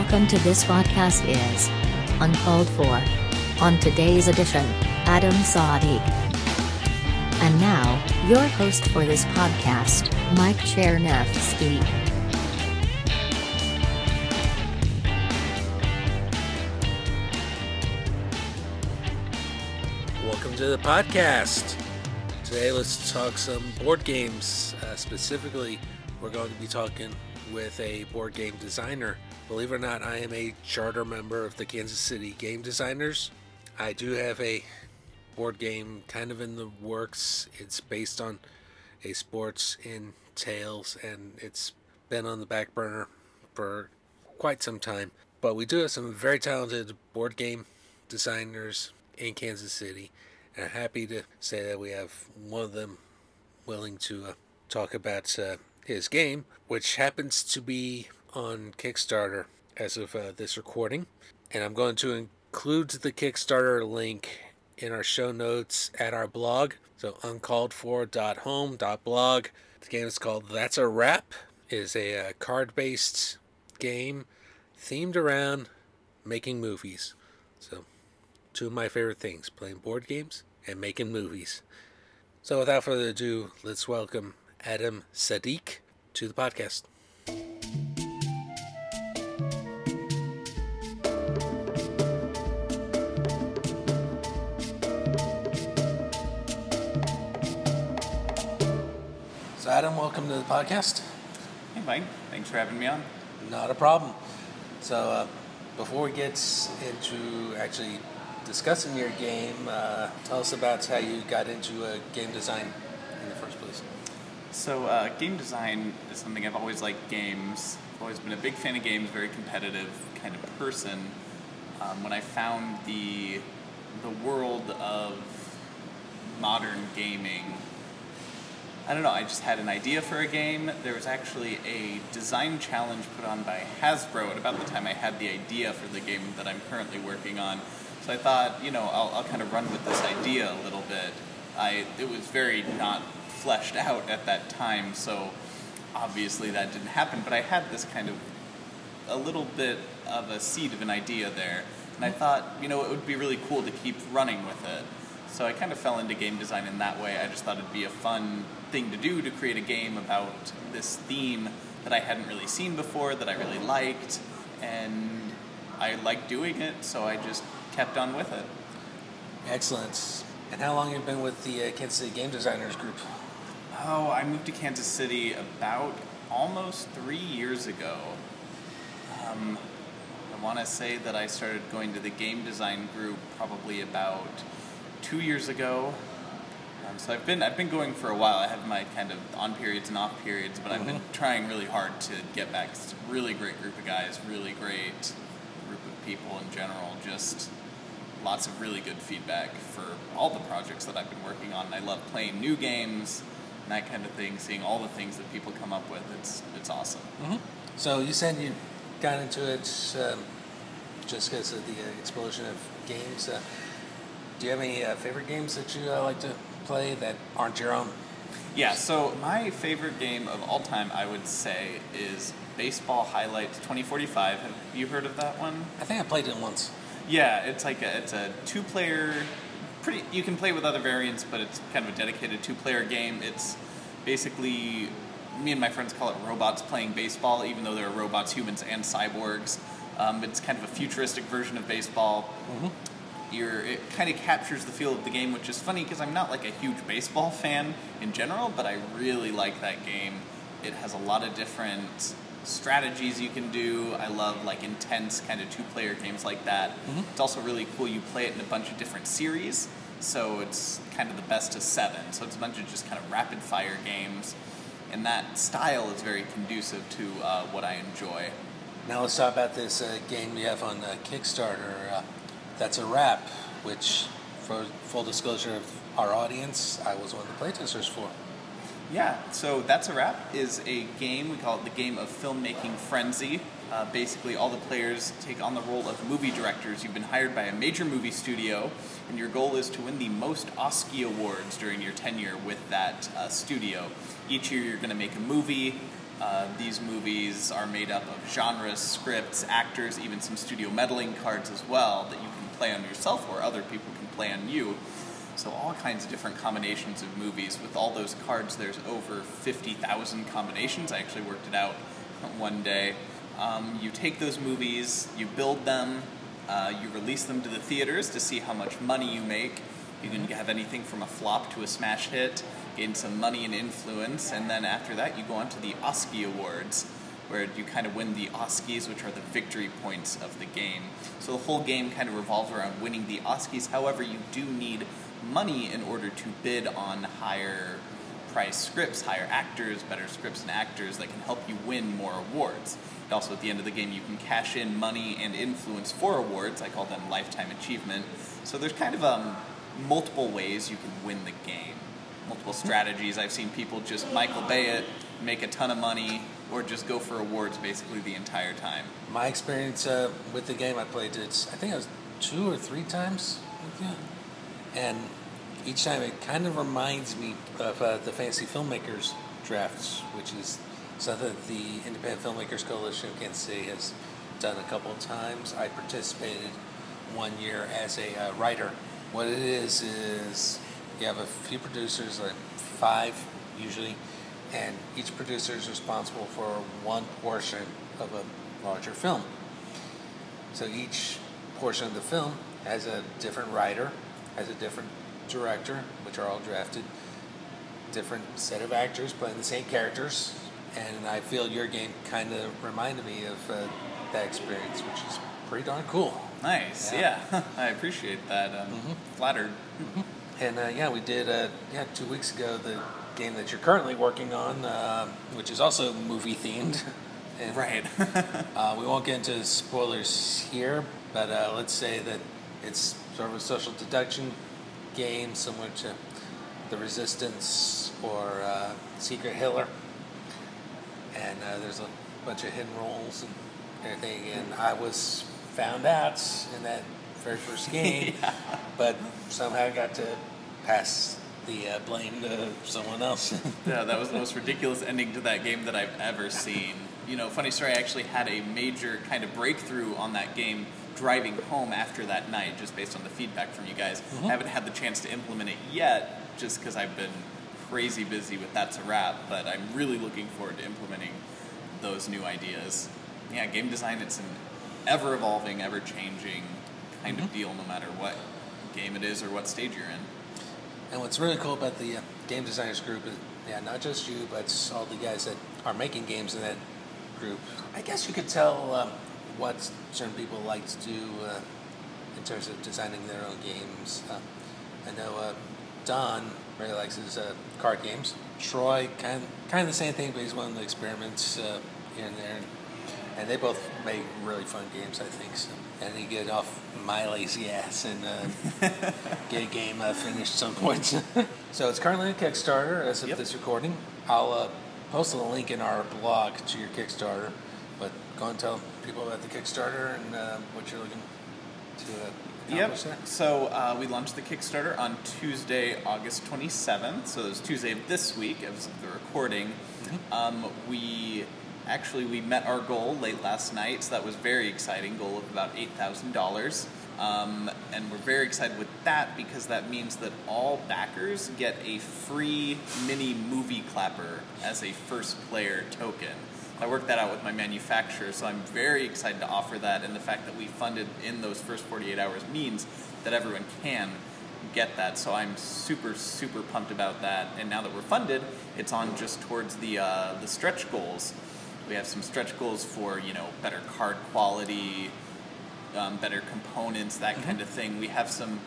Welcome to this podcast is Uncalled For. On today's edition, Adam Sadiq. And now, your host for this podcast, Mike Chernevsky. Welcome to the podcast. Today let's talk some board games. Specifically, we're going to be talking with a board game designer. Believe it or not, I am a charter member of the Kansas City Game Designers. I do have a board game kind of in the works. It's based on a sports in Tales, and it's been on the back burner for quite some time. But we do have some very talented board game designers in Kansas City, and I'm happy to say that we have one of them willing to talk about his game, which happens to be on Kickstarter as of this recording. And I'm going to include the Kickstarter link in our show notes at our blog. So uncalledfor.home.blog. The game is called That's a Wrap. It is a card-based game themed around making movies. So two of my favorite things, playing board games and making movies. So without further ado, let's welcome Adam Sadiq to the podcast. So Adam, welcome to the podcast. Hey Mike, thanks for having me on. Not a problem. So before we get into actually discussing your game, tell us about how you got into game design in the first place. So game design is something I've always liked. Games. I've always been a big fan of games, very competitive kind of person. When I found the world of modern gaming, I don't know, I just had an idea for a game. There was actually a design challenge put on by Hasbro at about the time I had the idea for the game that I'm currently working on. So I thought, I'll kind of run with this idea a little bit. It was very not fleshed out at that time, so obviously that didn't happen, but I had this kind of a little bit of a seed of an idea there, and I thought, it would be really cool to keep running with it. So I kind of fell into game design in that way. I just thought it'd be a fun thing to do, to create a game about this theme that I hadn't really seen before, that I really liked, and I liked doing it, so I just kept on with it. Excellent. And how long have you been with the Kansas City Game Designers group? Oh, I moved to Kansas City about almost 3 years ago. I want to say that I started going to the game design group probably about 2 years ago. So I've been going for a while. I have my kind of on periods and off periods, but I've been trying really hard to get back. It's a really great group of guys, really great group of people in general, just lots of really good feedback for all the projects that I've been working on. I love playing new games and that kind of thing, seeing all the things that people come up with. It's awesome. So you said you got into it just because of the explosion of games. Do you have any favorite games that you like to play that aren't your own? Yeah, so my favorite game of all time, I would say, is Baseball Highlights 2045. Have you heard of that one? I think I played it once. Yeah, it's a two-player. You can play with other variants, but it's kind of a dedicated two-player game. It's basically, me and my friends call it robots playing baseball, even though there are robots, humans, and cyborgs. It's kind of a futuristic version of baseball. It kind of captures the feel of the game, which is funny because I'm not like a huge baseball fan in general, but I really like that game. It has a lot of different strategies you can do. I love like intense kind of two-player games like that. It's also really cool. You play it in a bunch of different series, so it's kind of the best of 7. So it's a bunch of just kind of rapid-fire games, and that style is very conducive to what I enjoy. Now let's talk about this game you have on Kickstarter. That's a Wrap, which, for full disclosure of our audience, I was one of the playtesters for. Yeah, so That's a Wrap is a game, we call it the Game of Filmmaking Frenzy. Basically, all the players take on the role of movie directors. You've been hired by a major movie studio, and your goal is to win the most Oscar awards during your tenure with that studio. Each year you're going to make a movie, These movies are made up of genres, scripts, actors, even some studio meddling cards as well that you can play on yourself or other people can play on you. So all kinds of different combinations of movies. With all those cards, there's over 50,000 combinations. I actually worked it out one day. You take those movies, you build them, you release them to the theaters to see how much money you make. You can have anything from a flop to a smash hit, gain some money and influence, and then after that you go on to the Oscar Awards, where you kind of win the Oscars, which are the victory points of the game. So the whole game kind of revolves around winning the Oscars. However, you do need money in order to bid on higher price scripts, higher actors, better scripts and actors that can help you win more awards. And also at the end of the game you can cash in money and influence for awards. I call them lifetime achievement. So there's kind of multiple ways you can win the game. Multiple strategies. I've seen people just Michael Bay it, make a ton of money, or just go for awards basically the entire time. My experience with the game, I played it, I think it was 2 or 3 times with you. And each time it kind of reminds me of the Fantasy Filmmakers drafts, which is something that the Independent Filmmakers Coalition of Kansas City has done a couple of times. I participated one year as a writer. What it is you have a few producers, like 5 usually, and each producer is responsible for one portion of a larger film. So each portion of the film has a different writer, has a different director, which are all drafted, different set of actors playing the same characters, and I feel your game kind of reminded me of that experience, which is pretty darn cool. Nice, yeah. I appreciate that. Flattered. And we did 2 weeks ago the game that you're currently working on, which is also movie themed. And, right. We won't get into spoilers here, but let's say that it's sort of a social deduction game similar to The Resistance or Secret Hitler. And there's a bunch of hidden roles and everything. And I was found out in that very first game, but somehow I got to pass the blame to someone else. Yeah, that was the most ridiculous ending to that game that I've ever seen. You know, funny story, I actually had a major kind of breakthrough on that game driving home after that night, just based on the feedback from you guys. I haven't had the chance to implement it yet, just because I've been crazy busy with That's a Wrap, but I'm really looking forward to implementing those new ideas. Yeah, game design, it's an ever-evolving, ever-changing kind of deal, no matter what game it is or what stage you're in. And what's really cool about the game designers group is, not just you, but all the guys that are making games in that group. I guess you could tell what certain people like to do in terms of designing their own games. I know Don really likes his card games. Troy, kind of the same thing, but he's willing to experiment here and there. And they both make really fun games, I think. So. And he get off my lazy ass and get a game finished at some point. So it's currently on Kickstarter as of this recording. I'll post a link in our blog to your Kickstarter. But go and tell people about the Kickstarter and what you're looking to accomplish there. So we launched the Kickstarter on Tuesday, August 27th. So it was Tuesday of this week as of the recording. We met our goal late last night, so that was very exciting, goal of about $8,000. And we're very excited with that because that means that all backers get a free mini movie clapper as a first player token. I worked that out with my manufacturer, so I'm very excited to offer that, and the fact that we funded in those first 48 hours means that everyone can get that, so I'm super, super pumped about that. And now that we're funded, it's on just towards the stretch goals. We have some stretch goals for, better card quality, better components, that kind of thing. We have some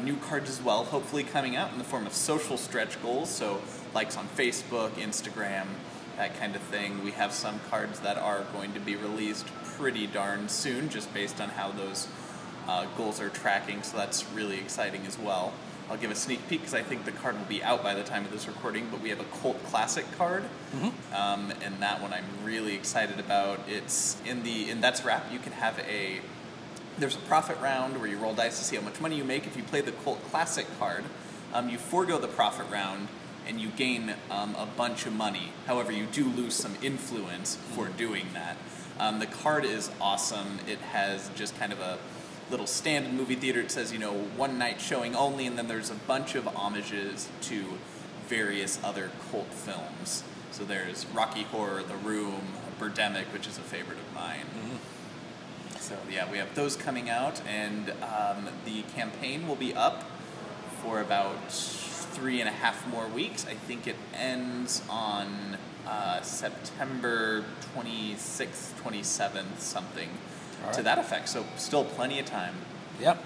new cards as well, hopefully coming out in the form of social stretch goals, so likes on Facebook, Instagram, that kind of thing. We have some cards that are going to be released pretty darn soon, just based on how those goals are tracking, so that's really exciting as well. I'll give a sneak peek because I think the card will be out by the time of this recording, but we have a Cult Classic card, and that one I'm really excited about. It's in That's a Wrap, you can have there's a profit round where you roll dice to see how much money you make. If you play the Cult Classic card, you forego the profit round, and you gain a bunch of money. However, you do lose some influence for doing that. The card is awesome. It has just kind of a little stand in movie theater. It says, one night showing only, and then there's a bunch of homages to various other cult films. So there's Rocky Horror, The Room, Birdemic, which is a favorite of mine. Mm-hmm. So yeah, we have those coming out, and the campaign will be up for about 3.5 more weeks. I think it ends on September 26th, 27th, something to that effect. So still plenty of time. Yep.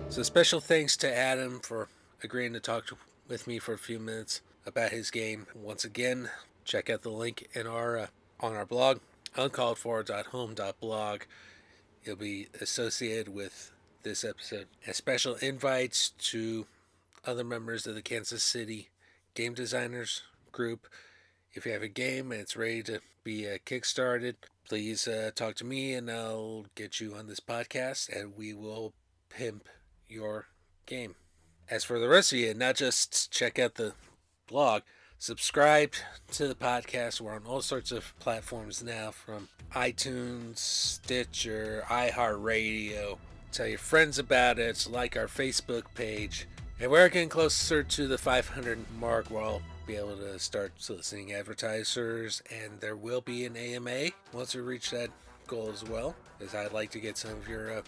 So special thanks to Adam for agreeing to talk with me for a few minutes about his game. Once again, check out the link in our on our blog, uncalledfor.home.blog. It'll be associated with this episode. And special invites to other members of the Kansas City Game Designers group. If you have a game and it's ready to be kickstarted, please talk to me and I'll get you on this podcast and we will pimp your game. As for the rest of you, not just check out the blog, subscribe to the podcast. We're on all sorts of platforms now, from iTunes, Stitcher, iHeartRadio. Tell your friends about it. Like our Facebook page. And we're getting closer to the 500 mark where I'll be able to start soliciting advertisers, and there will be an AMA once we reach that goal as well, as I'd like to get some of your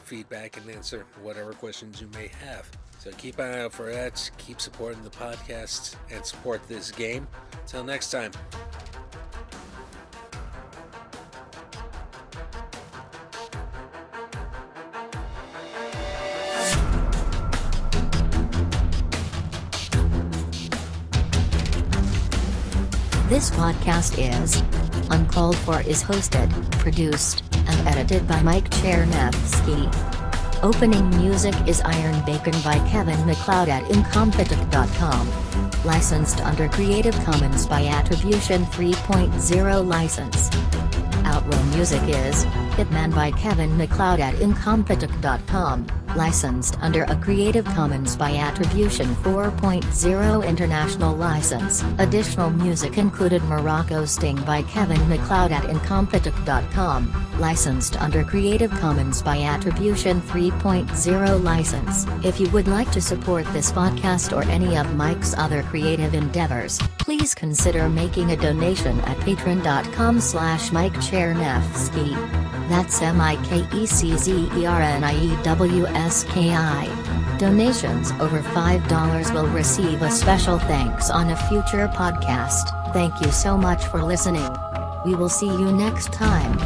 feedback and answer whatever questions you may have. So keep an eye out for that, keep supporting the podcast, and support this game. Till next time. This podcast is Uncalled For is hosted, produced, and edited by Mike Chernevsky. Opening music is Iron Bacon by Kevin MacLeod at Incompetech.com. Licensed under Creative Commons by Attribution 3.0 license. Outro music is Hitman by Kevin MacLeod at Incompetech.com. Licensed under a Creative Commons by Attribution 4.0 international license. Additional music included Morocco Sting by Kevin MacLeod at Incompetech.com. Licensed under Creative Commons by Attribution 3.0 license. If you would like to support this podcast or any of Mike's other creative endeavors, please consider making a donation at patreon.com/Mike Chernevsky. That's MikeCzerniewski. Donations over $5 will receive a special thanks on a future podcast. Thank you so much for listening. We will see you next time.